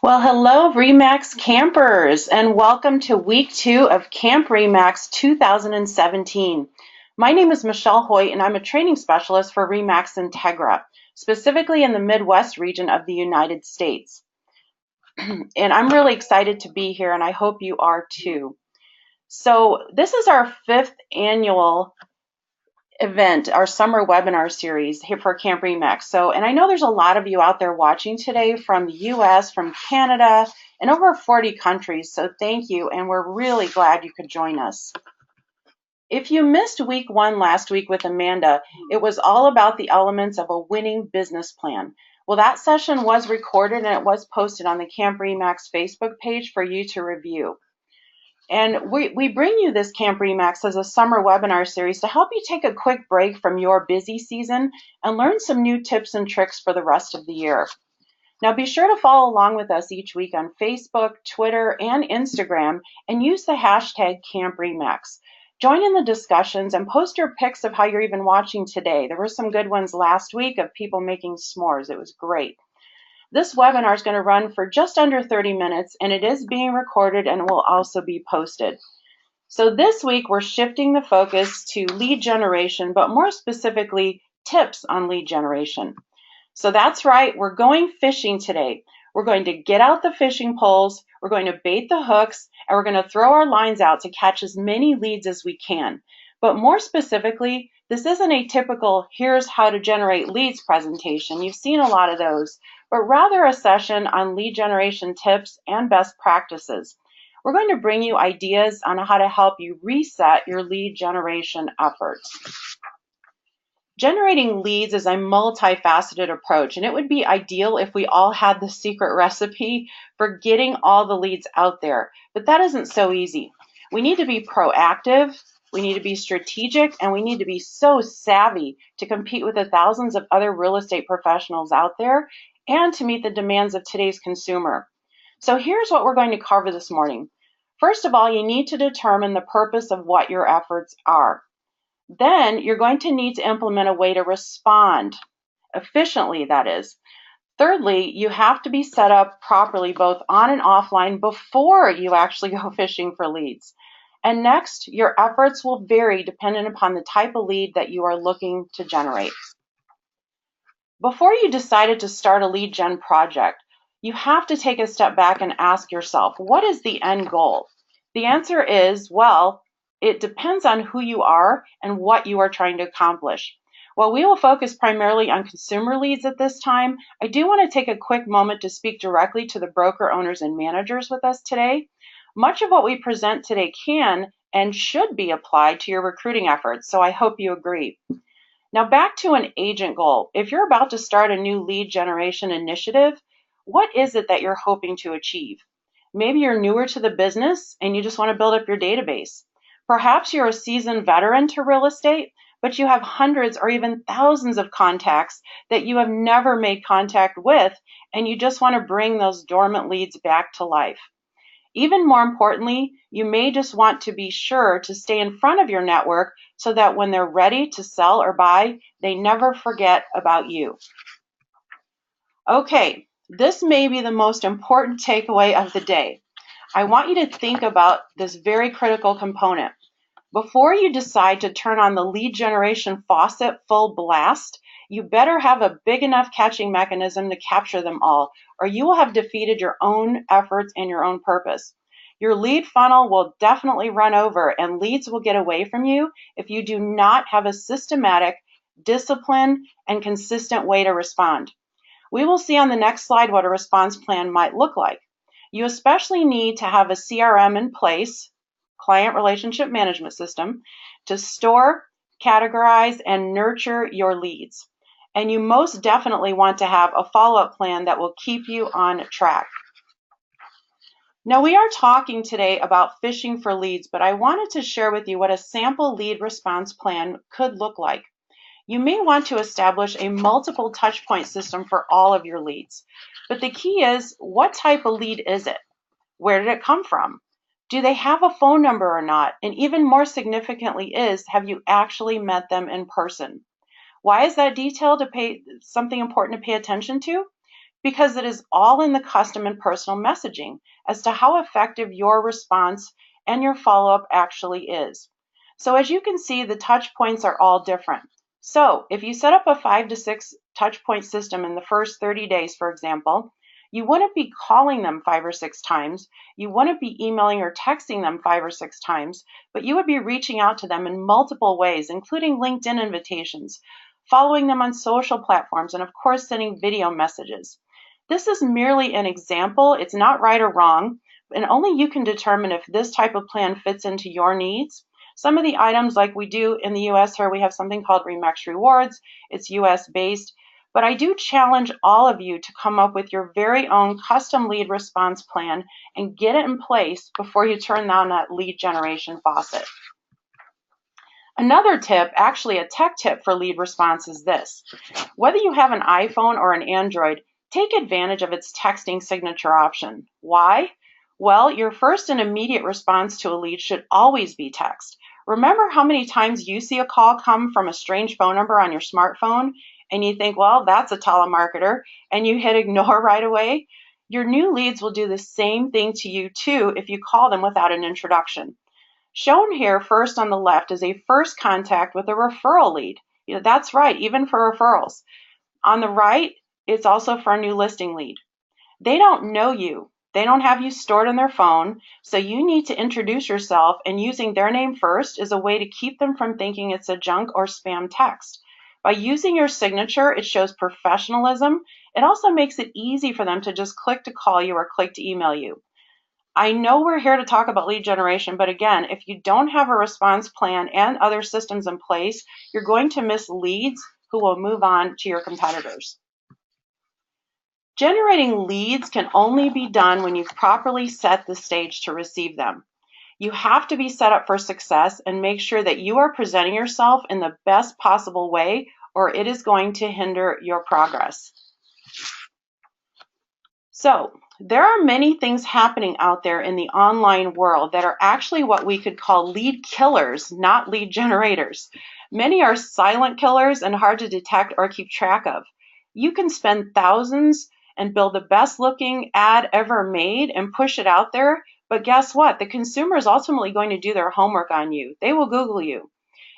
Well, hello, Remax campers, and welcome to week 2 of Camp Remax 2017. My name is Michelle Hoyt, and I'm a training specialist for Remax Integra, specifically in the Midwest region of the United States. And I'm really excited to be here, and I hope you are too. So, this is our 5th annual event, our summer webinar series here for Camp Remax. And I know there's a lot of you out there watching today from the US, from Canada, and over 40 countries. So thank you, and we're really glad you could join us. If you missed week 1 last week with Amanda, it was all about the elements of a winning business plan. Well, that session was recorded and it was posted on the Camp Remax Facebook page for you to review. And we bring you this Camp Remax as a summer webinar series to help you take a quick break from your busy season and learn some new tips and tricks for the rest of the year. Now be sure to follow along with us each week on Facebook, Twitter, and Instagram, and use the hashtag Camp Remax. Join in the discussions and post your pics of how you're even watching today. There were some good ones last week of people making s'mores. It was great. This webinar is going to run for just under 30 minutes, and it is being recorded and will also be posted. So this week, we're shifting the focus to lead generation, but more specifically, tips on lead generation. So that's right, we're going fishing today. We're going to get out the fishing poles, we're going to bait the hooks, and we're going to throw our lines out to catch as many leads as we can. But more specifically, this isn't a typical here's how to generate leads presentation. You've seen a lot of those, but rather a session on lead generation tips and best practices. We're going to bring you ideas on how to help you reset your lead generation efforts. Generating leads is a multifaceted approach, and it would be ideal if we all had the secret recipe for getting all the leads out there, but that isn't so easy. We need to be proactive, we need to be strategic, and we need to be so savvy to compete with the thousands of other real estate professionals out there and to meet the demands of today's consumer. So here's what we're going to cover this morning. First of all, you need to determine the purpose of what your efforts are. Then you're going to need to implement a way to respond efficiently, that is. Thirdly, you have to be set up properly both on and offline before you actually go fishing for leads. And next, your efforts will vary depending upon the type of lead that you are looking to generate. Before you decided to start a lead gen project, you have to take a step back and ask yourself, what is the end goal? The answer is, well, it depends on who you are and what you are trying to accomplish. While we will focus primarily on consumer leads at this time, I do want to take a quick moment to speak directly to the broker owners and managers with us today. Much of what we present today can and should be applied to your recruiting efforts, so I hope you agree. Now back to an agent goal. If you're about to start a new lead generation initiative, what is it that you're hoping to achieve? Maybe you're newer to the business and you just want to build up your database. Perhaps you're a seasoned veteran to real estate, but you have hundreds or even thousands of contacts that you have never made contact with, and you just want to bring those dormant leads back to life. Even more importantly, you may just want to be sure to stay in front of your network so that when they're ready to sell or buy, they never forget about you. Okay, this may be the most important takeaway of the day. I want you to think about this very critical component. Before you decide to turn on the lead generation faucet full blast, you better have a big enough catching mechanism to capture them all, or you will have defeated your own efforts and your own purpose. Your lead funnel will definitely run over and leads will get away from you if you do not have a systematic, disciplined, and consistent way to respond. We will see on the next slide what a response plan might look like. You especially need to have a CRM in place, client relationship management system, to store, categorize, and nurture your leads. And you most definitely want to have a follow-up plan that will keep you on track. Now we are talking today about fishing for leads, but I wanted to share with you what a sample lead response plan could look like. You may want to establish a multiple touchpoint system for all of your leads. But the key is, what type of lead is it? Where did it come from? Do they have a phone number or not? And even more significantly is, have you actually met them in person? Why is that detail something important to pay attention to? because it is all in the custom and personal messaging as to how effective your response and your follow-up actually is. So as you can see, the touch points are all different. So if you set up a 5 to 6 touch point system in the first 30 days, for example, you wouldn't be calling them 5 or 6 times, you wouldn't be emailing or texting them 5 or 6 times, but you would be reaching out to them in multiple ways, including LinkedIn invitations, following them on social platforms, and of course, sending video messages. This is merely an example. It's not right or wrong, and only you can determine if this type of plan fits into your needs. Some of the items, like we do in the US here, we have something called RE/MAX Rewards. It's US based, but I do challenge all of you to come up with your very own custom lead response plan and get it in place before you turn on that lead generation faucet. Another tip, actually a tech tip for lead response, is this. Whether you have an iPhone or an Android, take advantage of its texting signature option. Why? Well, your first and immediate response to a lead should always be text. Remember how many times you see a call come from a strange phone number on your smartphone and you think, well, that's a telemarketer, and you hit ignore right away? Your new leads will do the same thing to you too if you call them without an introduction. Shown here first on the left is a first contact with a referral lead. That's right, even for referrals. On the right, it's also for a new listing lead. They don't know you. They don't have you stored in their phone, so you need to introduce yourself, and using their name first is a way to keep them from thinking it's a junk or spam text. By using your signature, it shows professionalism. It also makes it easy for them to just click to call you or click to email you. I know we're here to talk about lead generation, but again, if you don't have a response plan and other systems in place, you're going to miss leads who will move on to your competitors. Generating leads can only be done when you've properly set the stage to receive them. You have to be set up for success and make sure that you are presenting yourself in the best possible way, or it is going to hinder your progress. So, there are many things happening out there in the online world that are actually what we could call lead killers, not lead generators. Many are silent killers and hard to detect or keep track of. You can spend thousands and build the best looking ad ever made and push it out there, but guess what? The consumer is ultimately going to do their homework on you. They will Google you.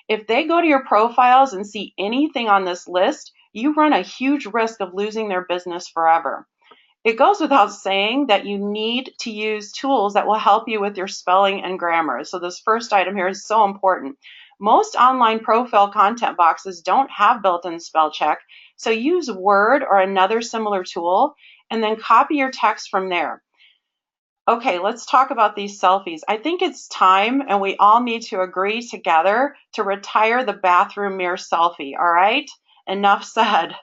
If they go to your profiles and see anything on this list, you run a huge risk of losing their business forever. It goes without saying that you need to use tools that will help you with your spelling and grammar. So this first item here is so important. Most online profile content boxes don't have built-in spell check, so use Word or another similar tool and then copy your text from there. Okay, let's talk about these selfies. I think it's time, and we all need to agree together to retire the bathroom mirror selfie, all right? Enough said.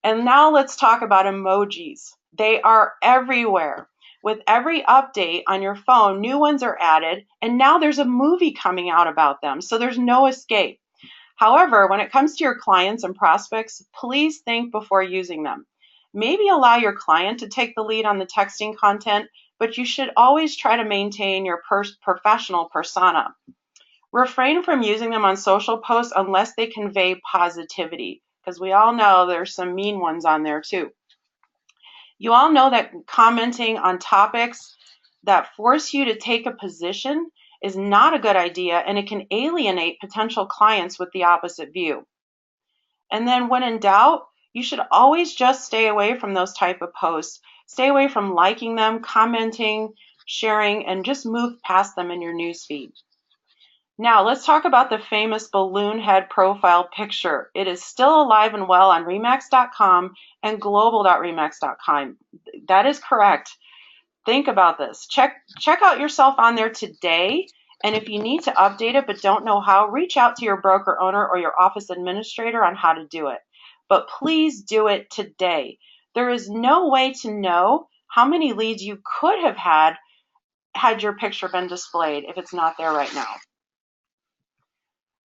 And now let's talk about emojis. They are everywhere. With every update on your phone, new ones are added, and now there's a movie coming out about them, so there's no escape. However, when it comes to your clients and prospects, please think before using them. Maybe allow your client to take the lead on the texting content, but you should always try to maintain your professional persona. Refrain from using them on social posts unless they convey positivity, because we all know there's some mean ones on there too. You all know that commenting on topics that force you to take a position is not a good idea, and it can alienate potential clients with the opposite view. And then when in doubt, you should always just stay away from those type of posts. Stay away from liking them, commenting, sharing, and just move past them in your newsfeed. Now let's talk about the famous balloon head profile picture. It is still alive and well on remax.com and global.remax.com. That is correct. Think about this. Check out yourself on there today, and if you need to update it but don't know how, reach out to your broker owner or your office administrator on how to do it. But please do it today. There is no way to know how many leads you could have had your picture been displayed if it's not there right now.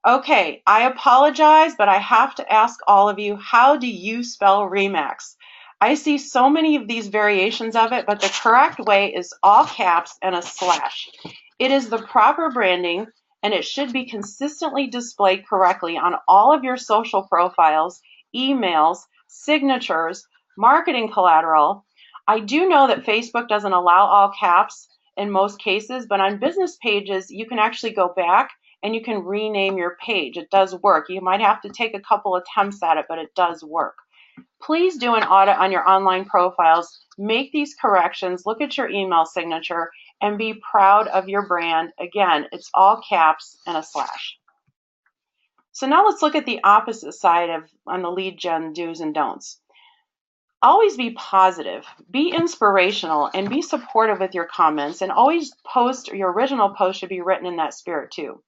Okay, I apologize, but I have to ask all of you, how do you spell RE/MAX? I see so many of these variations of it, but the correct way is all caps and a slash. It is the proper branding, and it should be consistently displayed correctly on all of your social profiles, emails, signatures, Marketing collateral. I do know that Facebook doesn't allow all caps in most cases, but on business pages, you can actually go back and you can rename your page. It does work. You might have to take a couple attempts at it, but it does work. Please do an audit on your online profiles. Make these corrections, look at your email signature, and be proud of your brand. Again, it's all caps and a slash. So now let's look at the opposite side on the lead gen do's and don'ts. Always be positive, be inspirational, and be supportive with your comments, and always post. Your original post should be written in that spirit too.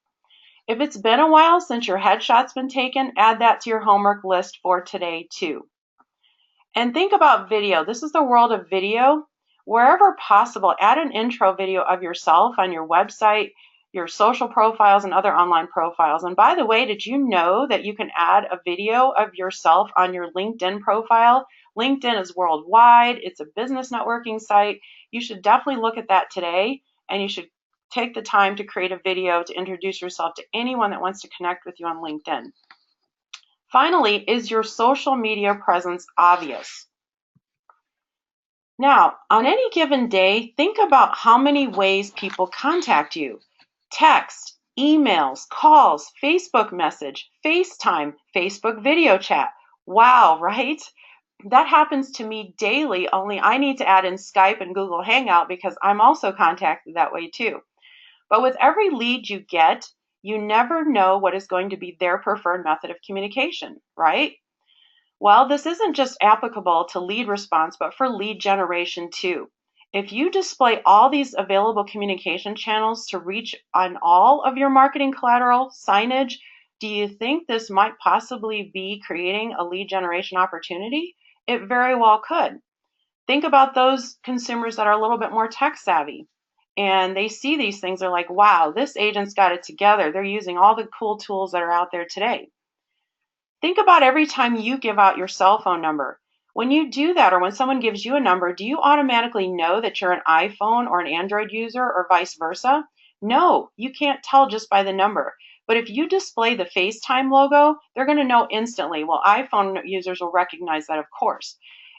If it's been a while since your headshot's been taken, add that to your homework list for today too. And think about video. This is the world of video. Wherever possible, add an intro video of yourself on your website, your social profiles, and other online profiles. And by the way, did you know that you can add a video of yourself on your LinkedIn profile? LinkedIn is worldwide. It's a business networking site. You should definitely look at that today, and you should take the time to create a video to introduce yourself to anyone that wants to connect with you on LinkedIn. Finally, is your social media presence obvious? Now, on any given day, think about how many ways people contact you. Text, emails, calls, Facebook message, FaceTime, Facebook video chat. Wow, right? That happens to me daily, only I need to add in Skype and Google Hangout because I'm also contacted that way too. But with every lead you get, you never know what is going to be their preferred method of communication, right? Well, this isn't just applicable to lead response, but for lead generation too. If you display all these available communication channels to reach on all of your marketing collateral signage, do you think this might possibly be creating a lead generation opportunity? It very well could. Think about those consumers that are a little bit more tech savvy and they see these things. They're like, wow, this agent's got it together. They're using all the cool tools that are out there today. Think about every time you give out your cell phone number. When you do that, or when someone gives you a number, do you automatically know that you're an iPhone or an Android user or vice versa? No, you can't tell just by the number. But if you display the FaceTime logo, they're going to know instantly. Well, iPhone users will recognize that, of course.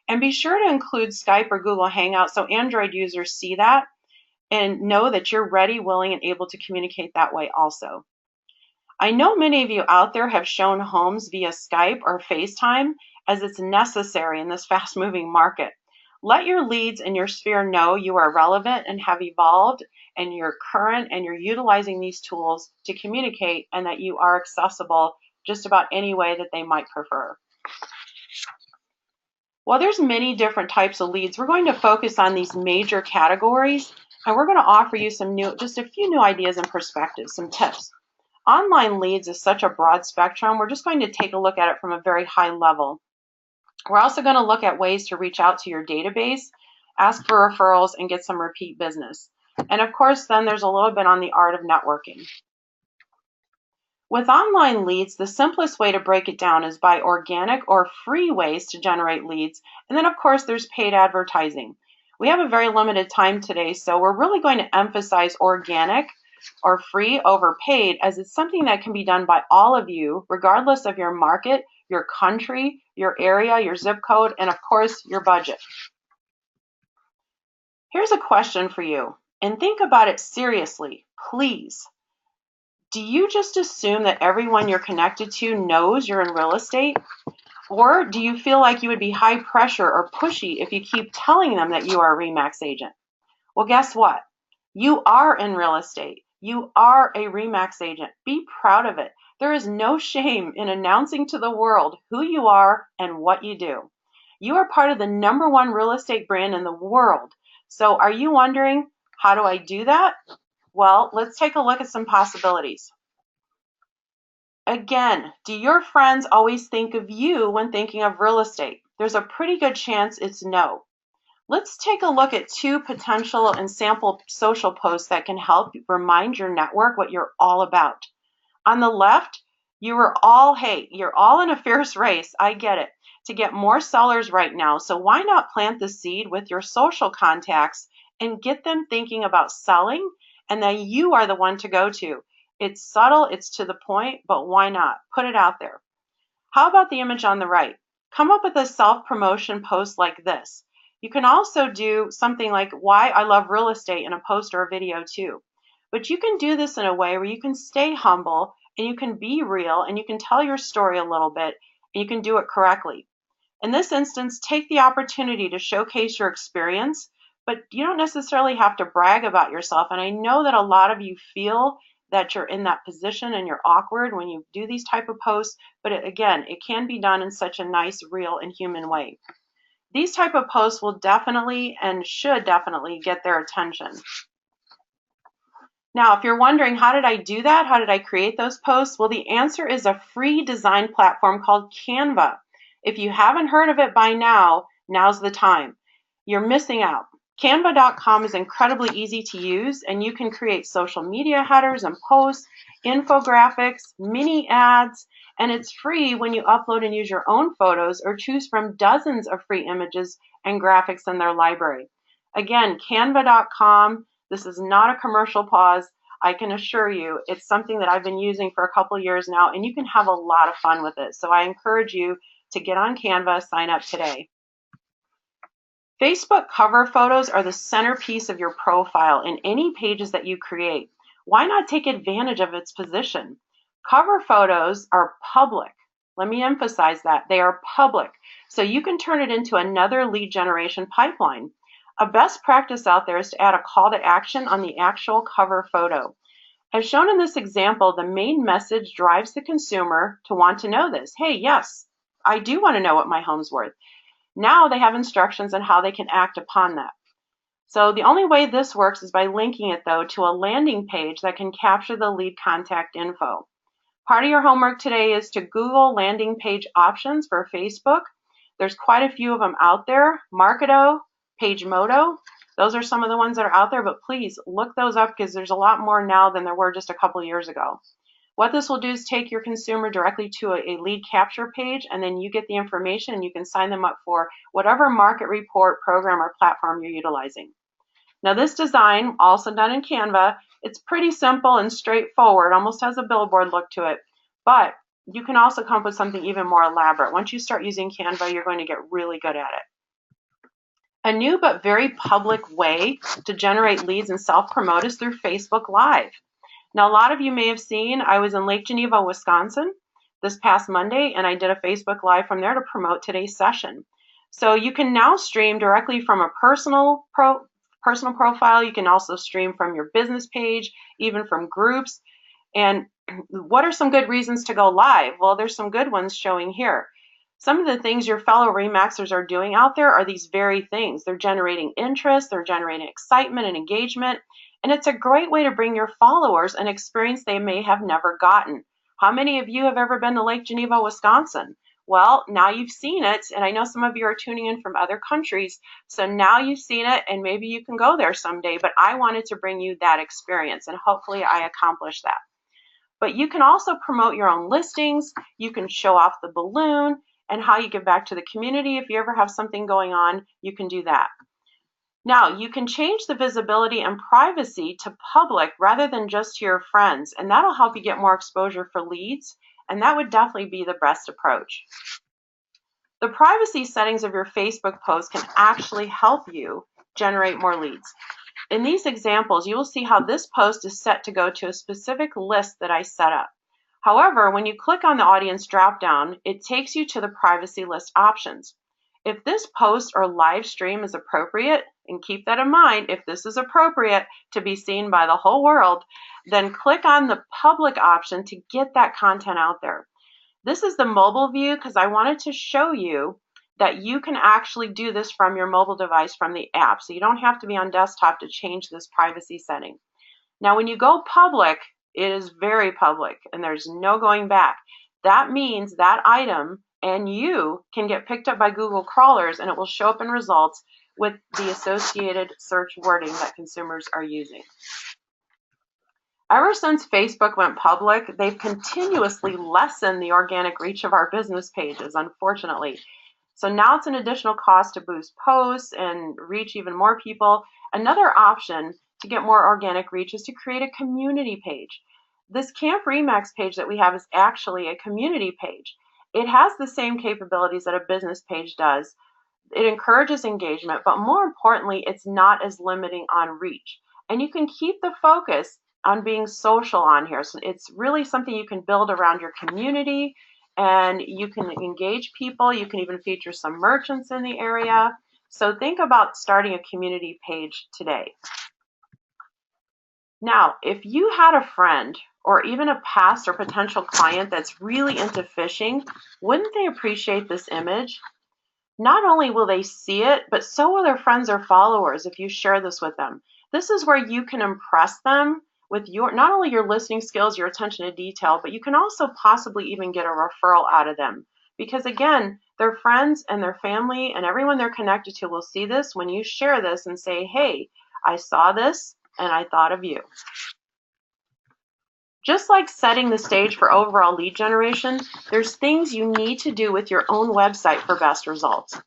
And be sure to include Skype or Google Hangout so Android users see that and know that you're ready, willing, and able to communicate that way also. I know many of you out there have shown homes via Skype or FaceTime as it's necessary in this fast-moving market. Let your leads in your sphere know you are relevant and have evolved and you're current and you're utilizing these tools to communicate and that you are accessible just about any way that they might prefer. Well, there's many different types of leads. We're going to focus on these major categories and we're going to offer you just a few new ideas and perspectives, some tips. Online leads is such a broad spectrum. We're just going to take a look at it from a very high level. We're also going to look at ways to reach out to your database, ask for referrals, and get some repeat business. And of course, then there's a little bit on the art of networking. With online leads, the simplest way to break it down is by organic or free ways to generate leads. And then, of course, there's paid advertising. We have a very limited time today, so we're really going to emphasize organic or free over paid, as it's something that can be done by all of you, regardless of your market, your country, your area, your zip code, and of course, your budget. Here's a question for you, and think about it seriously, please. Do you just assume that everyone you're connected to knows you're in real estate? Or do you feel like you would be high pressure or pushy if you keep telling them that you are a RE/MAX agent? Well, guess what? You are in real estate. You are a RE/MAX agent. Be proud of it. There is no shame in announcing to the world who you are and what you do. You are part of the #1 real estate brand in the world. So are you wondering, how do I do that? Well, let's take a look at some possibilities. Again, do your friends always think of you when thinking of real estate? There's a pretty good chance it's no. Let's take a look at 2 potential and sample social posts that can help remind your network what you're all about. On the left, you're all in a fierce race, I get it, to get more sellers right now. So why not plant the seed with your social contacts and get them thinking about selling and that you are the one to go to. It's subtle, it's to the point, but why not? Put it out there. How about the image on the right? come up with a self-promotion post like this. You can also do something like why I love real estate in a post or a video too. But you can do this in a way where you can stay humble and you can be real and you can tell your story a little bit and you can do it correctly. In this instance, take the opportunity to showcase your experience, but you don't necessarily have to brag about yourself. And I know that a lot of you feel that you're in that position and you're awkward when you do these type of posts, but again, it can be done in such a nice, real, and human way. These type of posts will definitely and should definitely get their attention. Now, if you're wondering, how did I do that? How did I create those posts? Well, the answer is a free design platform called Canva. If you haven't heard of it by now, now's the time. You're missing out. Canva.com is incredibly easy to use, and you can create social media headers and posts, infographics, mini ads, and it's free when you upload and use your own photos or choose from dozens of free images and graphics in their library. Again, Canva.com. This is not a commercial pause. I can assure you it's something that I've been using for a couple years now, and you can have a lot of fun with it. So I encourage you to get on Canva, sign up today. Facebook cover photos are the centerpiece of your profile in any pages that you create. Why not take advantage of its position? Cover photos are public. Let me emphasize that. They are public. So you can turn it into another lead generation pipeline. A best practice out there is to add a call to action on the actual cover photo. As shown in this example, the main message drives the consumer to want to know this. Hey, yes, I do want to know what my home's worth. Now they have instructions on how they can act upon that. So the only way this works is by linking it, though, to a landing page that can capture the lead contact info. Part of your homework today is to Google landing page options for Facebook. There's quite a few of them out there. Marketo, PageModo, those are some of the ones that are out there, but please look those up because there's a lot more now than there were just a couple years ago. What this will do is take your consumer directly to a lead capture page, and then you get the information and you can sign them up for whatever market report, program, or platform you're utilizing. Now this design, also done in Canva, it's pretty simple and straightforward, almost has a billboard look to it, but you can also come up with something even more elaborate. Once you start using Canva, you're going to get really good at it. A new but very public way to generate leads and self-promote is through Facebook Live. Now, a lot of you may have seen I was in Lake Geneva, Wisconsin this past Monday, and I did a Facebook Live from there to promote today's session. So you can now stream directly from a personal profile. You can also stream from your business page, even from groups. And what are some good reasons to go live? Well, there's some good ones showing here. Some of the things your fellow Remaxers are doing out there are these very things. They're generating interest, they're generating excitement and engagement, and it's a great way to bring your followers an experience they may have never gotten. How many of you have ever been to Lake Geneva, Wisconsin? Well, now you've seen it, and I know some of you are tuning in from other countries, so now you've seen it, and maybe you can go there someday, but I wanted to bring you that experience, and hopefully I accomplished that. But you can also promote your own listings, you can show off the balloon, and how you give back to the community. If you ever have something going on, you can do that. Now, you can change the visibility and privacy to public rather than just to your friends, and that'll help you get more exposure for leads, and that would definitely be the best approach. The privacy settings of your Facebook post can actually help you generate more leads. In these examples, you will see how this post is set to go to a specific list that I set up. However, when you click on the audience dropdown, it takes you to the privacy list options. If this post or live stream is appropriate, and keep that in mind, if this is appropriate to be seen by the whole world, then click on the public option to get that content out there. This is the mobile view because I wanted to show you that you can actually do this from your mobile device from the app. So you don't have to be on desktop to change this privacy setting. Now, when you go public, it is very public and there's no going back. That means that item and you can get picked up by Google crawlers and it will show up in results with the associated search wording that consumers are using. Ever since Facebook went public, they've continuously lessened the organic reach of our business pages, unfortunately. So now it's an additional cost to boost posts and reach even more people. Another option to get more organic reach is to create a community page. This Camp Remax page that we have is actually a community page. It has the same capabilities that a business page does. It encourages engagement, but more importantly, it's not as limiting on reach. And you can keep the focus on being social on here. So it's really something you can build around your community, and you can engage people. You can even feature some merchants in the area. So think about starting a community page today. Now, if you had a friend or even a past or potential client that's really into fishing, wouldn't they appreciate this image? Not only will they see it, but so will their friends or followers if you share this with them. This is where you can impress them with not only your listening skills, your attention to detail, but you can also possibly even get a referral out of them. Because again, their friends and their family and everyone they're connected to will see this when you share this and say, hey, I saw this and I thought of you. Just like setting the stage for overall lead generation, there's things you need to do with your own website for best results.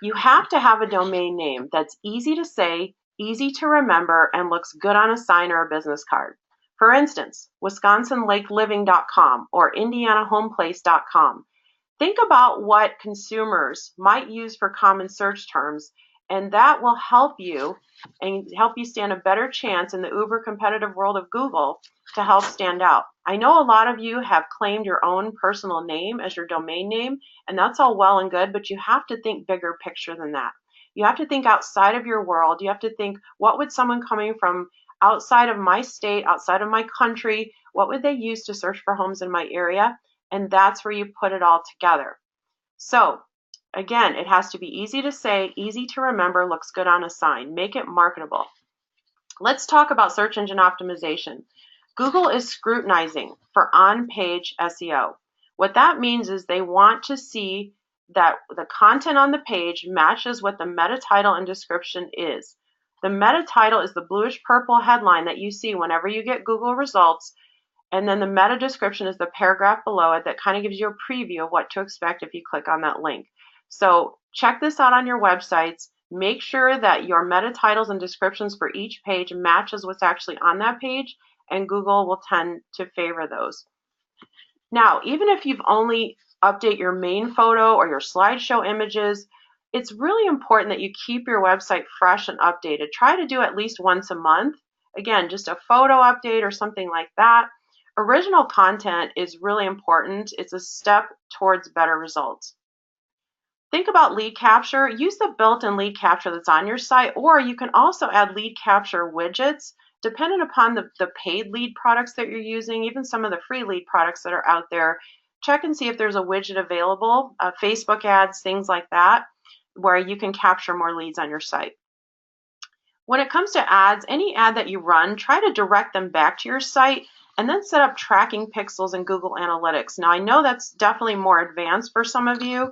You have to have a domain name that's easy to say, easy to remember, and looks good on a sign or a business card. For instance, WisconsinLakeLiving.com or IndianaHomeplace.com. Think about what consumers might use for common search terms, and that will help you stand a better chance in the uber competitive world of Google to help stand out. I know a lot of you have claimed your own personal name as your domain name, and that's all well and good, but you have to think bigger picture than that. You have to think outside of your world. You have to think, what would someone coming from outside of my state, outside of my country, what would they use to search for homes in my area? And that's where you put it all together. So again, it has to be easy to say, easy to remember, looks good on a sign. Make it marketable. Let's talk about search engine optimization. Google is scrutinizing for on-page SEO. What that means is they want to see that the content on the page matches what the meta title and description is. The meta title is the bluish purple headline that you see whenever you get Google results. And then the meta description is the paragraph below it that kind of gives you a preview of what to expect if you click on that link. So check this out on your websites. Make sure that your meta titles and descriptions for each page matches what's actually on that page, and Google will tend to favor those. Now, even if you've only update your main photo or your slideshow images, it's really important that you keep your website fresh and updated. Try to do at least once a month. Again, just a photo update or something like that. Original content is really important. It's a step towards better results. Think about lead capture. Use the built-in lead capture that's on your site, or you can also add lead capture widgets depending upon the paid lead products that you're using, even some of the free lead products that are out there. Check and see if there's a widget available, Facebook ads, things like that, where you can capture more leads on your site. When it comes to ads, any ad that you run, try to direct them back to your site and then set up tracking pixels in Google Analytics. Now, I know that's definitely more advanced for some of you.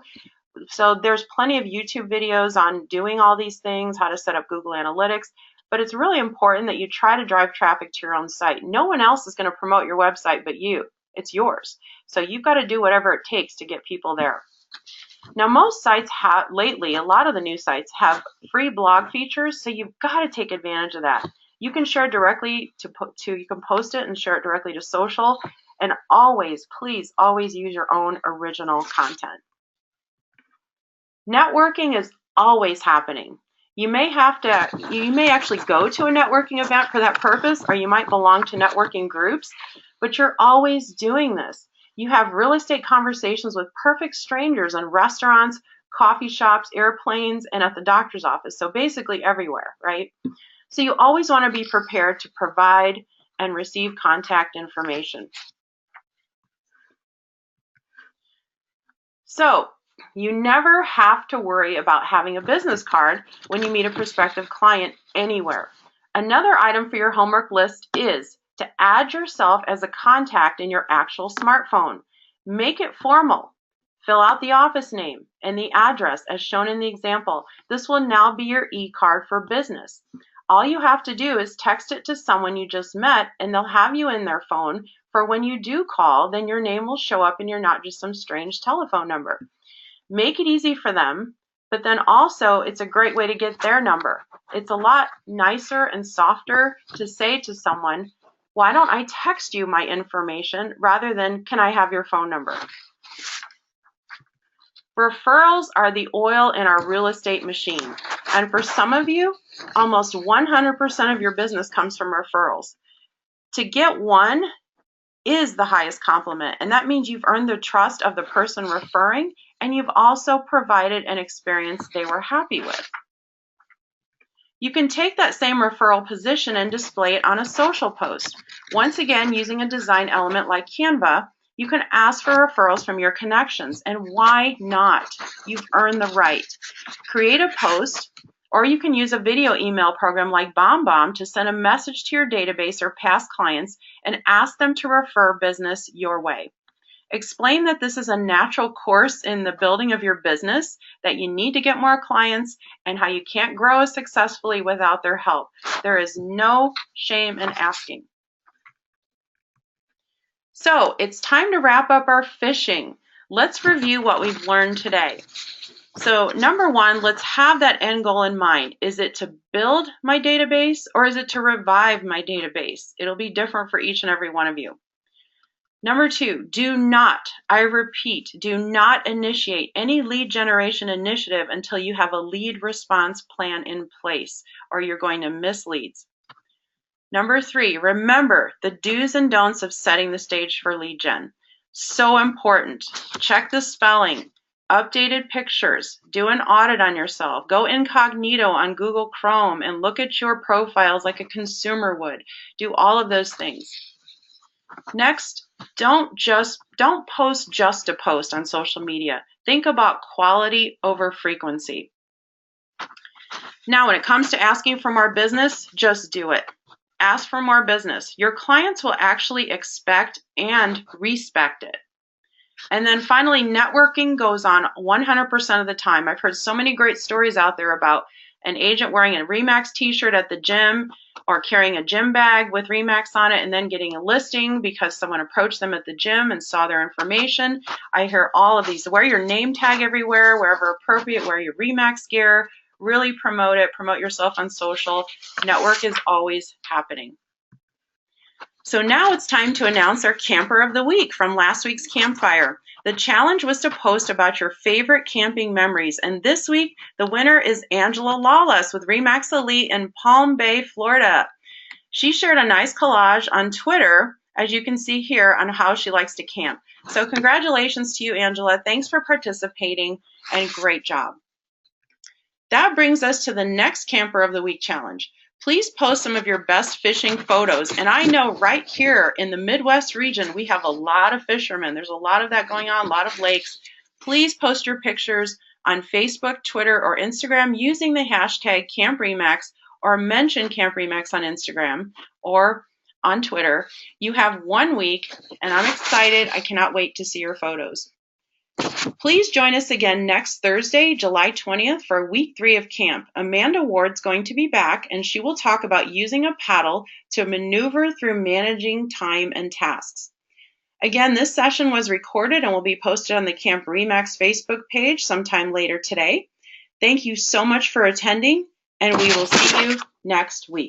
So there's plenty of YouTube videos on doing all these things, how to set up Google Analytics, but it's really important that you try to drive traffic to your own site. No one else is going to promote your website but you. It's yours. So you've got to do whatever it takes to get people there. Now, most sites have, lately, a lot of the new sites have free blog features, so you've got to take advantage of that. You can share directly you can post it and share it directly to social, and always, please, always use your own original content. Networking is always happening. You may actually go to a networking event for that purpose, or you might belong to networking groups, but you're always doing this. You have real estate conversations with perfect strangers in restaurants, coffee shops, airplanes, and at the doctor's office. So basically everywhere, right? So you always want to be prepared to provide and receive contact information. So you never have to worry about having a business card when you meet a prospective client anywhere. Another item for your homework list is to add yourself as a contact in your actual smartphone. Make it formal. Fill out the office name and the address as shown in the example. This will now be your e-card for business. All you have to do is text it to someone you just met, and they'll have you in their phone for when you do call, then your name will show up and you're not just some strange telephone number. Make it easy for them, but then also it's a great way to get their number. It's a lot nicer and softer to say to someone, why don't I text you my information rather than, can I have your phone number? Referrals are the oil in our real estate machine. And for some of you, almost 100% of your business comes from referrals. To get one is the highest compliment, and that means you've earned the trust of the person referring, and you've also provided an experience they were happy with. You can take that same referral position and display it on a social post. Once again, using a design element like Canva, you can ask for referrals from your connections, and why not? You've earned the right. Create a post, or you can use a video email program like BombBomb to send a message to your database or past clients and ask them to refer business your way. Explain that this is a natural course in the building of your business, that you need to get more clients, and how you can't grow as successfully without their help. There is no shame in asking. So it's time to wrap up our fishing. Let's review what we've learned today. So number one, let's have that end goal in mind. Is it to build my database, or is it to revive my database? It'll be different for each and every one of you. Number two, do not, I repeat, do not initiate any lead generation initiative until you have a lead response plan in place, or you're going to miss leads. Number three, remember the do's and don'ts of setting the stage for lead gen. So important. Check the spelling, updated pictures, do an audit on yourself, go incognito on Google Chrome and look at your profiles like a consumer would. Do all of those things. Next, don't post just to post on social media. Think about quality over frequency. Now, when it comes to asking for more business, just do it. Ask for more business. Your clients will actually expect and respect it. And then finally, networking goes on 100% of the time. I've heard so many great stories out there about an agent wearing a RE/MAX t-shirt at the gym, or carrying a gym bag with RE/MAX on it and then getting a listing because someone approached them at the gym and saw their information. I hear all of these. Wear your name tag everywhere, wherever appropriate, wear your RE/MAX gear, really promote it, promote yourself on social. Network is always happening. So now it's time to announce our Camper of the Week from last week's campfire. The challenge was to post about your favorite camping memories, and this week the winner is Angela Lawless with RE/MAX Elite in Palm Bay, Florida. She shared a nice collage on Twitter, as you can see here, on how she likes to camp. So congratulations to you, Angela. Thanks for participating, and great job. That brings us to the next Camper of the Week challenge. Please post some of your best fishing photos. And I know right here in the Midwest region, we have a lot of fishermen. There's a lot of that going on, a lot of lakes. Please post your pictures on Facebook, Twitter, or Instagram using the hashtag #CampRE/MAX, or mention #CampRE/MAX on Instagram or on Twitter. You have 1 week, and I'm excited. I cannot wait to see your photos. Please join us again next Thursday, July 20th, for week 3 of camp. Amanda Ward's going to be back, and she will talk about using a paddle to maneuver through managing time and tasks. Again, this session was recorded and will be posted on the Camp RE/MAX Facebook page sometime later today. Thank you so much for attending, and we will see you next week.